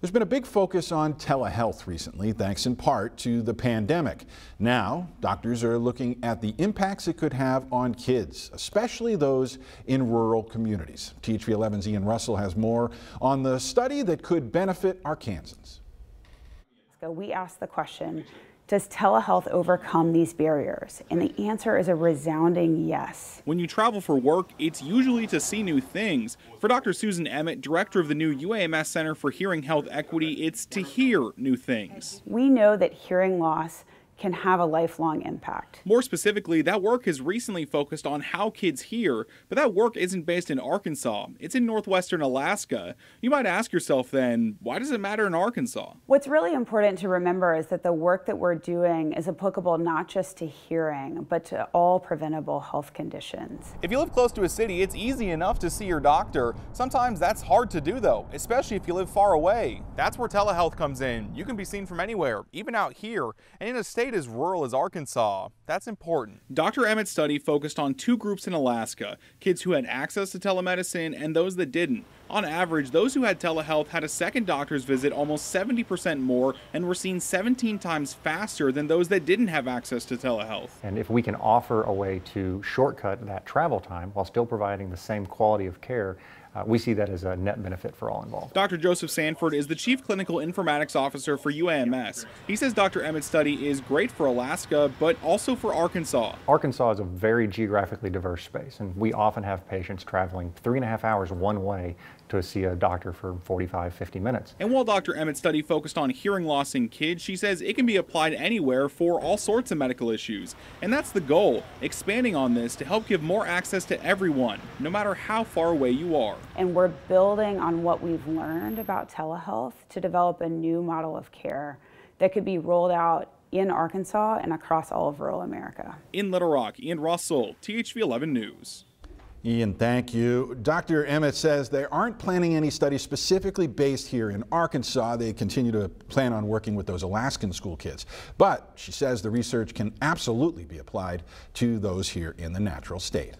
There's been a big focus on telehealth recently, thanks in part to the pandemic. Now, doctors are looking at the impacts it could have on kids, especially those in rural communities. THV 11's Ian Russell has more on the study that could benefit Arkansans. So we asked the question, does telehealth overcome these barriers? And the answer is a resounding yes. When you travel for work, it's usually to see new things. For Dr. Susan Emmett, director of the new UAMS Center for Hearing Health Equity, it's to hear new things. We know that hearing loss can have a lifelong impact. More specifically, that work has recently focused on how kids hear, but that work isn't based in Arkansas. It's in northwestern Alaska. You might ask yourself then, why does it matter in Arkansas? What's really important to remember is that the work that we're doing is applicable not just to hearing, but to all preventable health conditions. If you live close to a city, it's easy enough to see your doctor. Sometimes that's hard to do though, especially if you live far away. That's where telehealth comes in. You can be seen from anywhere, even out here, and in a state as rural as Arkansas. That's important. Dr. Emmett's study focused on two groups in Alaska, kids who had access to telemedicine and those that didn't. On average, those who had telehealth had a second doctor's visit almost 70% more and were seen 17 times faster than those that didn't have access to telehealth. And if we can offer a way to shortcut that travel time while still providing the same quality of care, we see that as a net benefit for all involved. Dr. Joseph Sanford is the Chief Clinical Informatics Officer for UAMS. He says Dr. Emmett's study is great for Alaska, but also for Arkansas. Arkansas is a very geographically diverse space, and we often have patients traveling 3.5 hours one way to see a doctor for 45, 50 minutes. And while Dr. Emmett's study focused on hearing loss in kids, she says it can be applied anywhere for all sorts of medical issues. And that's the goal, expanding on this to help give more access to everyone, no matter how far away you are. And we're building on what we've learned about telehealth to develop a new model of care that could be rolled out in Arkansas and across all of rural America. In Little Rock, Ian Russell, THV 11 News. Ian, thank you. Dr. Emmett says they aren't planning any studies specifically based here in Arkansas. They continue to plan on working with those Alaskan school kids. But she says the research can absolutely be applied to those here in the natural state.